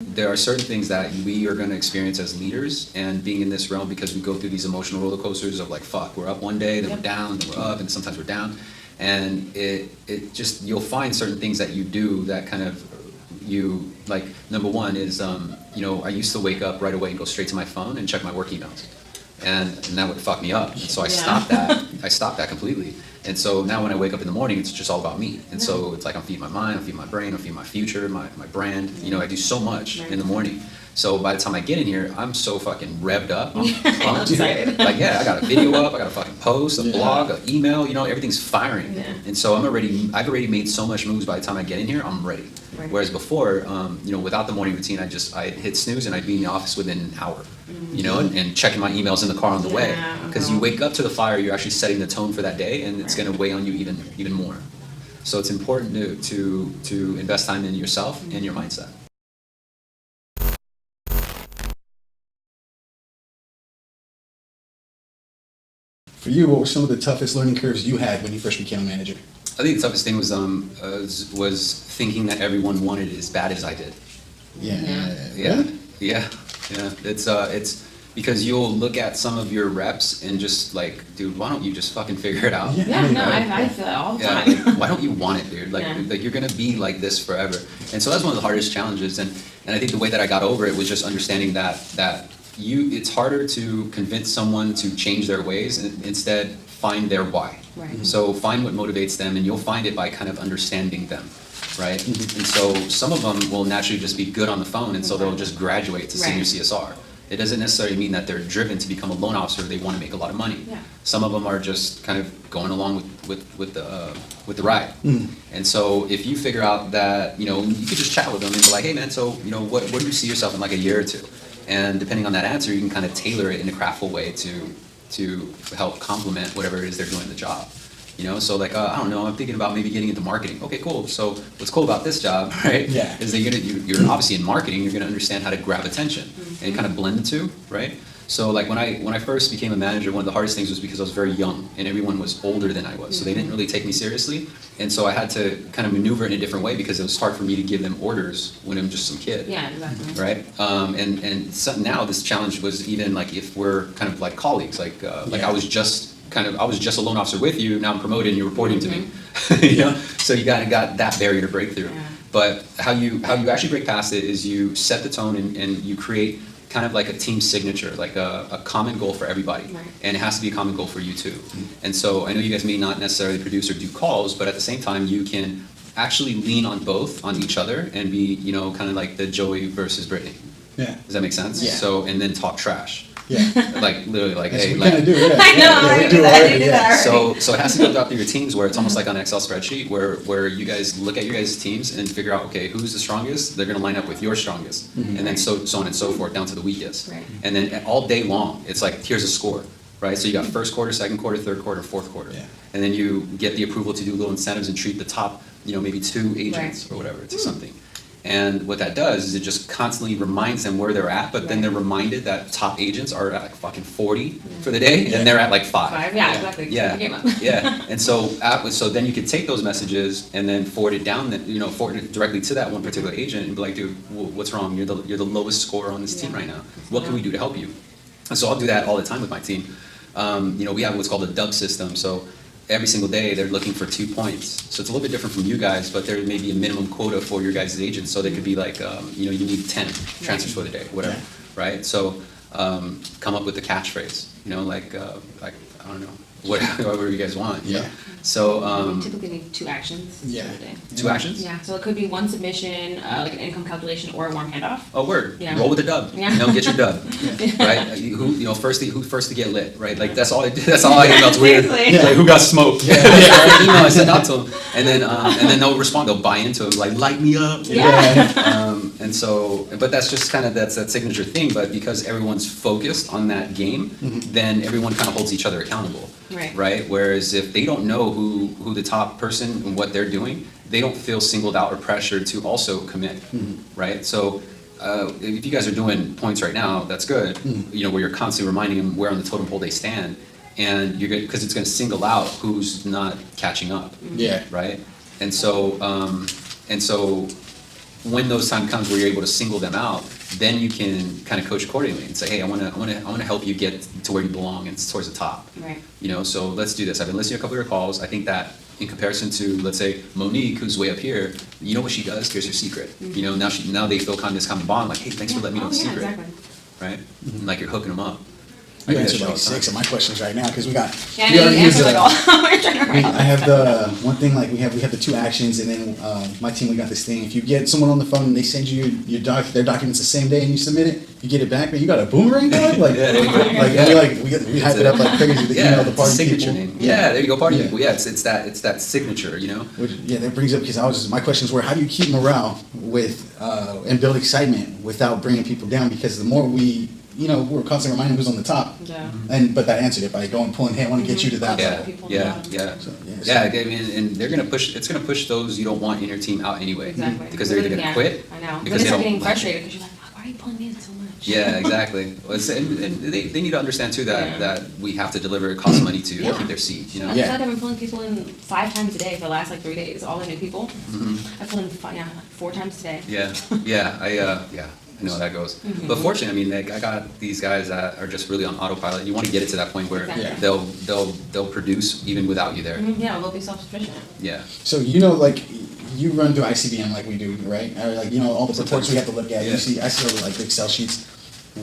there are certain things that we are going to experience as leaders and being in this realm, because we go through these emotional roller coasters of like, fuck, we're up one day, then we're down, then we're up, and sometimes we're down. And it just, you'll find certain things that you do that kind of, you, like, number one is, you know, I used to wake up right away and go straight to my phone and check my work emails. And that would fuck me up. And so I stopped that. I stopped that completely. And so now when I wake up in the morning, it's just all about me. And so it's like I'm feeding my mind, I'm feeding my brain, I'm feeding my future, my brand. You know, I do so much in the morning. So by the time I get in here, I'm so fucking revved up. I'm pumped. Like, yeah, I got a video up, I got a fucking post, a blog, an email, you know, everything's firing. And so I've already made so much moves. By the time I get in here, I'm ready. Whereas before, you know, without the morning routine, I'd hit snooze and I'd be in the office within an hour, you know, and checking my emails in the car on the way. Because you wake up to the fire, you're actually setting the tone for that day, and it's going to weigh on you even more. So it's important to invest time in yourself and your mindset. For you, what were some of the toughest learning curves you had when you first became a manager? I think the toughest thing was thinking that everyone wanted it as bad as I did. Yeah. It's because you'll look at some of your reps and just like, dude, why don't you just fucking figure it out? I feel that all the time. Like, why don't you want it, dude? Like you're gonna be like this forever. And so that's one of the hardest challenges. And I think the way that I got over it was just understanding that it's harder to convince someone to change their ways, and instead find their why. So find what motivates them, and you'll find it by kind of understanding them, right? And so some of them will naturally just be good on the phone, and so they'll just graduate to senior CSR. It doesn't necessarily mean that they're driven to become a loan officer. They want to make a lot of money. Some of them are just kind of going along with the ride. And so if you figure out that, you know, you could just chat with them and be like, hey man, so, you know, what do you see yourself in like a year or two? And depending on that answer, you can kind of tailor it in a craftful way to help complement whatever it is they're doing in the job. You know, so like, I don't know, I'm thinking about maybe getting into marketing. Okay, cool. So what's cool about this job, right, is that you're obviously in marketing, you're going to understand how to grab attention and kind of blend the two, right? So like when I first became a manager, one of the hardest things was because I was very young and everyone was older than I was. So they didn't really take me seriously. And so I had to kind of maneuver in a different way because it was hard for me to give them orders when I'm just some kid. Yeah, exactly. Right? And so now this challenge was even like if we're kind of like colleagues, like I was just a loan officer with you, now I'm promoted and you're reporting to me. You know? So you got that barrier to break through. But how you actually break past it is you set the tone and you create kind of like a team signature, like a common goal for everybody. And it has to be a common goal for you too. And so I know you guys may not necessarily produce or do calls, but at the same time you can actually lean on each other and be, you know, kind of like the Joey versus Brittany. Does that make sense? So, and then talk trash. Like literally, like, hey, we kind of do. I know. We do already. So it has to go out through your teams where it's almost like on an Excel spreadsheet where you guys look at your guys' teams and figure out, okay, who's the strongest? They're gonna line up with your strongest, and then so on and so forth down to the weakest. And then all day long, it's like here's a score, right? So you got first quarter, second quarter, third quarter, fourth quarter, and then you get the approval to do little incentives and treat the top, you know, maybe 2 agents or whatever to something. And what that does is it just constantly reminds them where they're at, but then they're reminded that top agents are at like fucking 40 for the day, and they're at like 5. Exactly. And so then you could take those messages and then forward it down, forward it directly to that one particular agent and be like, dude, what's wrong? You're the lowest scorer on this team right now. What can we do to help you? And so I'll do that all the time with my team. You know, we have what's called a dub system. So every single day they're looking for 2 points. So it's a little bit different from you guys, but there may be a minimum quota for your guys' agents. So they could be like, you know, you need 10 transfers for the day, whatever, right? So come up with a catchphrase, you know, like I don't know, whatever you guys want. You know? So we typically need 2 actions for the day. 2 actions? Yeah, so it could be 1 submission, like an income calculation, or 1 handoff. Oh, word. Roll with the dub. You know, get your dub. Right? Who first to get lit, right? Like that's all I email. It's weird. Like who got smoked? Email I sent out to them, and then they'll respond. They'll buy into it. Like light me up. And so, but that's just kind of that's that signature thing. But because everyone's focused on that game, then everyone kind of holds each other accountable. Right. Whereas if they don't know who the top person and what they're doing, they don't feel singled out or pressured to also commit. Right. So if you guys are doing points right now, that's good. You know, where you're constantly reminding them where on the totem pole they stand, and you're good because it's going to single out who's not catching up. Right. And so when those time comes where you're able to single them out, then you can kind of coach accordingly and say, hey, I want to help you get to where you belong and towards the top. Right. You know, so let's do this. I've been listening to a couple of your calls. I think that in comparison to, let's say, Monique, who's way up here, you know what she does? Here's her secret. You know, now they feel kind of this common bond, like, hey, thanks for letting me know the secret. Exactly. Right? Like you're hooking them up. I You do that answered shit all like the time. 6 of my questions right now because we got. Yeah, we I know already you used answered the- like all. We're trying to write I have the one thing, like we have the 2 actions, and then my team, we got this thing. If you get someone on the phone and they send you their documents the same day and you submit it, you get it back, man. You got a boomerang dog? Like, Yeah, there you go. like Yeah. we hype it up like crazy. The email, the it's a party signature people. name. Yeah, there you go, party Yeah. people. Yeah, it's that signature, you know? Which, yeah, that brings up because my questions were, how do you keep morale with and build excitement without bringing people down? Because the more we're constantly reminding who's on the top. Yeah. But that answered it by going pulling, hey, I want to get you to that Yeah, level. people yeah, down. yeah. So, yeah, Yeah, I mean, and they're gonna push. It's gonna push those you don't want in your team out anyway, Exactly. because they're either gonna Yeah, quit. I know. Because Then they it's don't. getting frustrated because you're like, why are you pulling me in so much? Yeah, exactly. Well, and they need to understand too that Yeah. that we have to deliver. It costs money to Yeah. keep their seat. You know. I Yeah. feel like I've been pulling people in 5 times a day for the last like 3 days, all the new people. Mhm. I pulled in 4 times today. Yeah, yeah, I know how that goes. Mhm. But fortunately, I mean, like, I got these guys that are just really on autopilot. You want to get it to that point where Exactly. Yeah. they'll produce even without you there. Mhm, yeah, they'll be self-sufficient. Yeah. So like you run through ICBM like we do, right? Or like all the reports we have to look at. Yeah. I see all the like Excel sheets.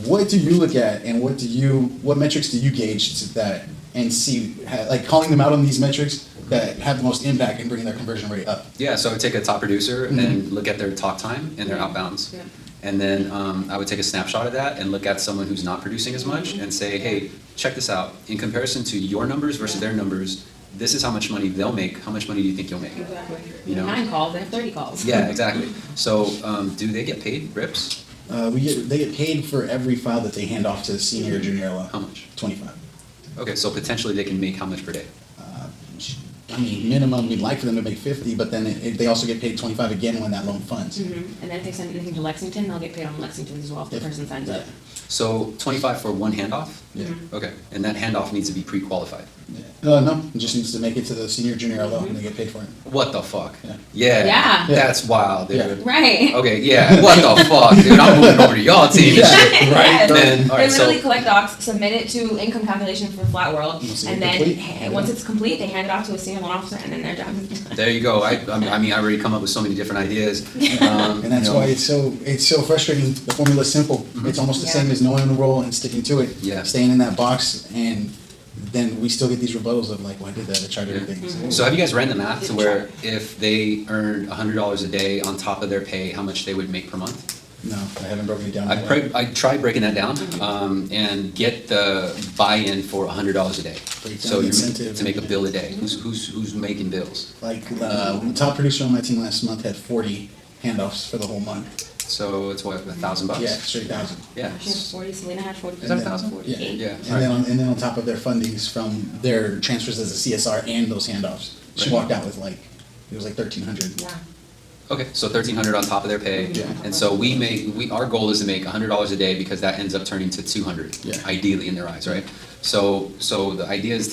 What do you look at, and what metrics do you gauge that and see like calling them out on these metrics that have the most impact in bringing their conversion rate up? Yeah, so I would take a top producer and look at their talk time and their outbounds. Yeah. And then I would take a snapshot of that and look at someone who's not producing as much and say, hey, check this out. In comparison to your numbers versus their numbers, this is how much money they'll make. How much money do you think you'll make? Exactly. You know? 9 calls, they have 30 calls. Yeah, exactly. So do they get paid rips? They get paid for every file that they hand off to the senior or junior How level. much? 25. Okay, so potentially they can make how much per day? I mean, minimum, we'd like for them to make 50, but then they also get paid 25 again when that loan funds. Mhm. And then if they send anything to Lexington, they'll get paid on Lexington as well if the person signs up. So 25 for one handoff? Yeah. Okay, and that handoff needs to be pre-qualified. No, it just needs to make it to the senior junior level and they get paid for it. What the fuck? Yeah. Yeah. Yeah. That's wild, dude. Yeah. Right. Okay, yeah. What the fuck, dude? I'm moving over to y'all team and shit. Yes. Man, all They right, so literally collect docs, submit it to income calculation for Flat World, Once they and get then complete. once it's complete, they hand it off to a senior loan officer, and then they're done. there you go. I mean, I already come up with so many different ideas. And that's you know, why it's so frustrating. The formula's simple. It's almost the Yeah. same as knowing the role and sticking to it. Yeah. Staying in that box, and then we still get these rebuttals of like, well, I did that, I tried everything. So have you guys ran the math to where if they earned $100 a day on top of their pay, how much they would make per month? No, I haven't broken it down. I tried breaking that down and get the buy-in for $100 a day. Break down So the you incentive. to make a bill a day. Who's making bills? Like the top producer on my team last month had 40 handoffs for the whole month. So it's what, $1,000? Yeah, straight 1,000. Yeah. She had 40, Selena had 40. Is that 1,000? 48. Yeah. And then on top of their fundings from their transfers as a CSR and those handoffs, she Right. walked out with it was like 1,300. Yeah. Okay, so $1,300 on top of their pay. Yeah. And so our goal is to make $100 a day because that ends up turning to $200, Yeah. ideally in their eyes, right? So the idea is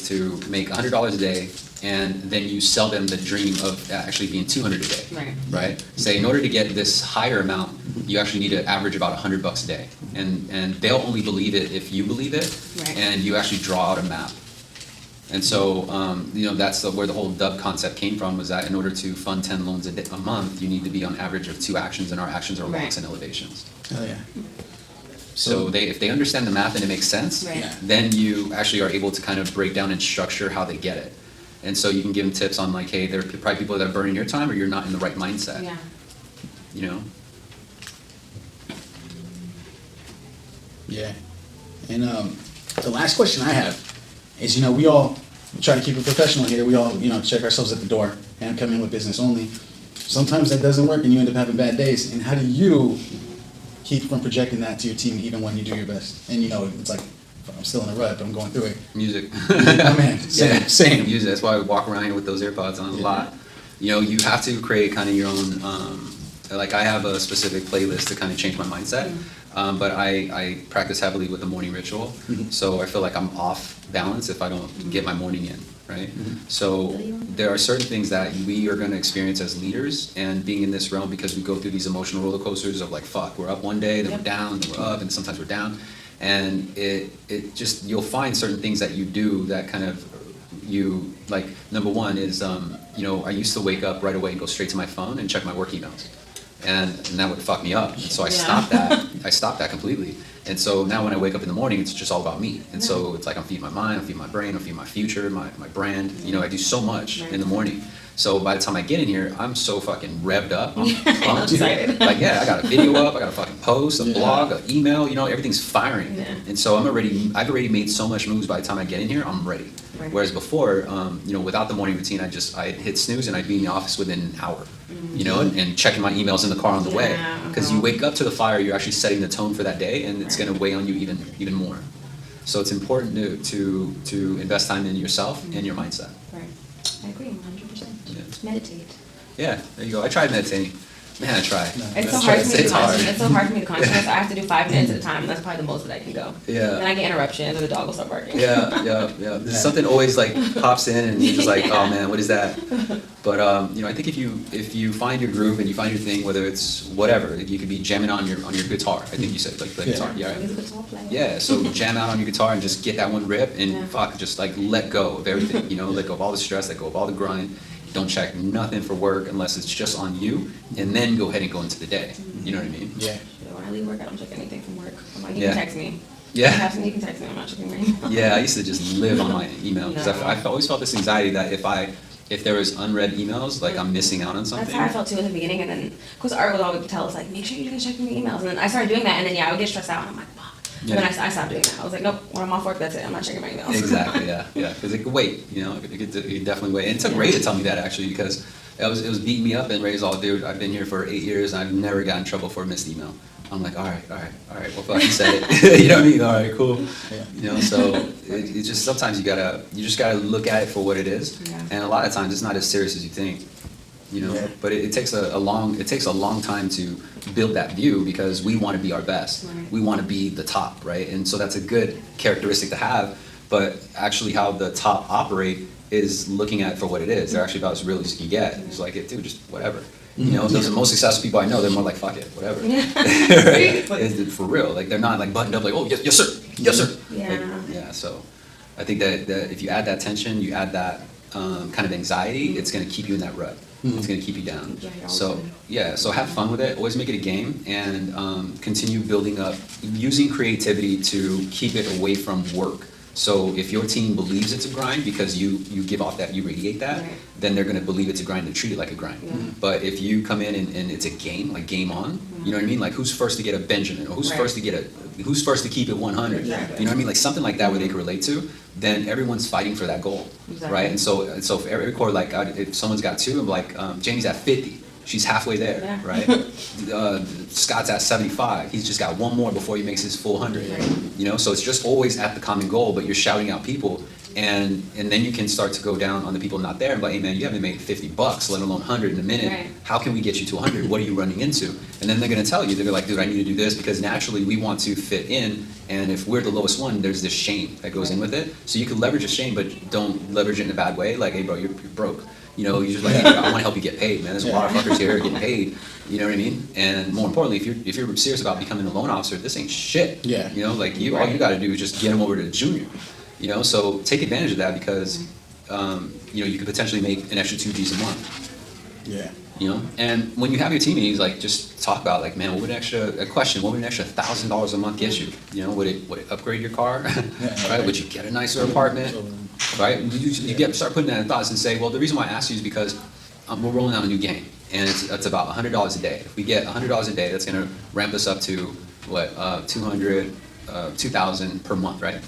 to make $100 a day, and then you sell them the dream of actually being $200 a day. Right. Right? Say in order to get this higher amount, you actually need to average about $100 a day, and they'll only believe it if you believe it, Right. and you actually draw out a map. And so, that's where the whole dub concept came from, was that in order to fund 10 loans a month, you need to be on average of 2 actions, and our actions are walks Right. and elevations. Oh, yeah. So if they understand the math and it makes sense, Right. Yeah. then you actually are able to kind of break down and structure how they get it. And so you can give them tips on like, hey, there are probably people that are burning your time, or you're not in the right mindset. Yeah. You know? Yeah. And the last question I have is, we all try to keep it professional here. We all, check ourselves at the door and come in with business only. Sometimes that doesn't work and you end up having bad days. And how do you keep from projecting that to your team even when you do your best? And it's like, I'm still in a rut, but I'm going through it. Music. Oh man, same. Music. That's why I walk around here with those AirPods on a lot. You have to create kind of your own, like I have a specific playlist to kind of change my mindset. But I practice heavily with the morning ritual. So I feel like I'm off balance if I don't get my morning in. right? So there are certain things that we are gonna experience as leaders and being in this realm because we go through these emotional roller coasters of like, fuck, we're up one day, then we're down, then we're up, and sometimes we're down. And it just, you'll find certain things that you do that kind of, you, like, number one is, you know, I used to wake up right away and go straight to my phone and check my work emails. And that would fuck me up. And so I stopped that. I stopped that completely. And so now when I wake up in the morning, it's just all about me. And so it's like I'm feeding my mind, I'm feeding my brain, I'm feeding my future, my brand. You know, I do so much in the morning. So by the time I get in here, I'm so fucking revved up. I'm pumped. excited. Like, yeah, I got a video up, I got a fucking post, a blog, an email, you know, everything's firing. Yeah. And so I've already made so much moves by the time I get in here, I'm ready. Right. Whereas before, you know, without the morning routine, I'd hit snooze and I'd be in the office within an hour, you know, and checking my emails in the car on the way. Because you wake up to the fire, you're actually setting the tone for that day, and it's going to weigh on you even more. So it's important to invest time in yourself and your mindset. Right. I agree, 100%. Yeah. Meditate. Yeah, there you go. I tried meditating. Man, I try. It's so hard for me to It's hard. concentrate. It's so hard for me to concentrate. I have to do 5 minutes at a time, and that's probably the most that I can go. Yeah. Then I get interruptions, or the dog will start barking. Yeah. Something always like pops in, and you're just like, oh man, what is that? But you know, I think if you find your groove and you find your thing, whether it's whatever, you could be jamming on your guitar. I think you said like the guitar. Yeah. He's a guitar player. Yeah. So jam out on your guitar and just get that one rip and Yeah. fuck, just like let go of everything. You know, let go of all the stress, let go of all the grind. Don't check nothing for work unless it's just on you, and then go ahead and go into the day. You know what I mean? Yeah. When I leave work, I don't check anything from work. I'm like, you Yeah. can text me. Yeah. You can text me. I'm not checking my email. Yeah, I used to just live on my email because No. I always felt this anxiety that if there was unread emails, like I'm missing out on something. That's how I felt too in the beginning, and then, of course, Art would always tell us, like, make sure you're checking your emails. And then I started doing that, and then, yeah, I would get stressed out, and I'm like, fuck. Yeah. And then I stopped doing that. I was like, nope, when I'm off work, that's it. I'm not checking my emails. Exactly, yeah, because it could wait, you know, it could definitely wait. And it took Ray to tell me that actually, because it was beating me up, and Ray's all, dude, I've been here for 8 years, and I've never gotten in trouble for a missed email. I'm like, all right, well, fuck, he said it. You know what I mean? All right, cool. Yeah. You know, so it just, sometimes you just gotta look at it for what it is. Yeah. And a lot of times it's not as serious as you think. You know, Yeah. but it takes a long time to build that view because we want to be our best. Right. We want to be the top, right? And so that's a good characteristic to have. But actually, how the top operate is looking at it for what it is. They're actually about as real as you can get. It's like, dude, just whatever. You know, those are the most successful people I know. They're more like, fuck it, whatever. Right? It's for real. Like they're not like buttoned up like, oh yes sir, yes sir. Yeah. Like, yeah. So I think that if you add that tension, you add that kind of anxiety, it's going to keep you in that rut. It's going to keep you down. Yeah, you're So always in. yeah, so have fun with it. Always make it a game, and continue building up, using creativity to keep it away from work. So if your team believes it's a grind because you give off that, you radiate that, Right. then they're going to believe it's a grind and treat it like a grind. Yeah. But if you come in and it's a game, like game on, you know what I mean? Like who's first to get a Benjamin, or who's Right. first to keep it 100? Exactly. You know what I mean? Like something like that where they can relate to, then everyone's fighting for that goal, Exactly. right? And so if every quarter, like if someone's got 2, I'm like, Jamie's at 50. She's halfway there, Yeah. right? Scott's at 75. He's just got one more before he makes his full 100. Right. You know, so it's just always at the common goal, but you're shouting out people, and then you can start to go down on the people not there and be like, hey man, you haven't made $50, let alone 100 in a minute. Right. How can we get you to 100? What are you running into? And then they're gonna tell you, they're like, dude, I need to do this because naturally we want to fit in, and if we're the lowest one, there's this shame that goes in with it. So you can leverage a shame, but don't leverage it in a bad way. Like, hey bro, you're broke. You know, you're just like, hey, I want to help you get paid, man. There's a lot of fuckers here getting paid. You know what I mean? And more importantly, if you're serious about becoming a loan officer, this ain't shit. Yeah. You know, like all you got to do is just get them over to junior. You know, so take advantage of that because, you know, you could potentially make an extra 2 G's a month. Yeah. You know, and when you have your team meetings, like just talk about like, man, what would an extra $1,000 a month get you? You know, would it upgrade your car? Right? Would you get a nicer apartment? Right? You start putting that in thoughts and say, well, the reason why I asked you is because we're rolling out a new game, and it's about $100 a day. If we get $100 a day, that's going to ramp us up to what 2,000 per month, right?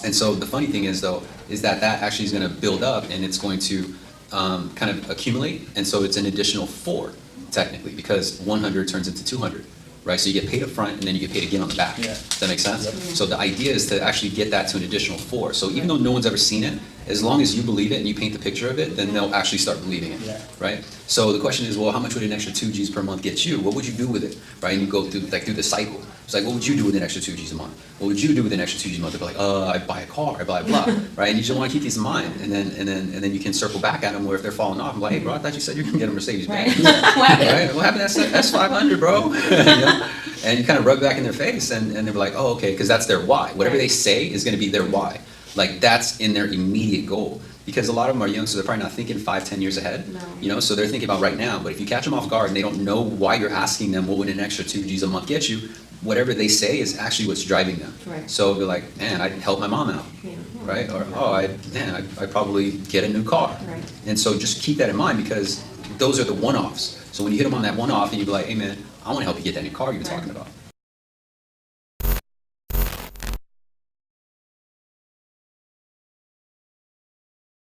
And so the funny thing is though, is that actually is going to build up, and it's going to kind of accumulate, and so it's an additional 4 technically because 100 turns into 200. Right, so you get paid up front and then you get paid again on the back. Yeah. Does that make sense? Yep. So the idea is to actually get that to an additional 4. So even though no one's ever seen it, as long as you believe it and you paint the picture of it, then they'll actually start believing it, Yeah. right? So the question is, well, how much would an extra 2 Gs per month get you? What would you do with it, right? And you go through the cycle. It's like, what would you do with an extra 2 Gs a month? What would you do with an extra 2 Gs a month? They'll be like, I buy a car, I buy blah, right? And you just want to keep these in mind, and then you can circle back at them where if they're falling off, I'm like, hey, bro, I thought you said you're gonna get a Mercedes Right. Benz. Right? What happened to S500, bro? You know? And you kind of rub back in their face, and they're like, oh, okay, because that's their why. Whatever Right. they say is going to be their why. Like, that's in their immediate goal. Because a lot of them are young, so they're probably not thinking 5-10 years ahead. No. You know, so they're thinking about right now. But if you catch them off guard and they don't know why you're asking them, what would an extra 2 Gs a month get you? Whatever they say is actually what's driving them. Right. So they're like, man, I'd help my mom out. Yeah. Right? Or, oh, I'd probably get a new car. Right. And so just keep that in mind, because those are the one-offs. So when you hit them on that one-off and you be like, hey man, I want to help you get that new car you were Right. talking about.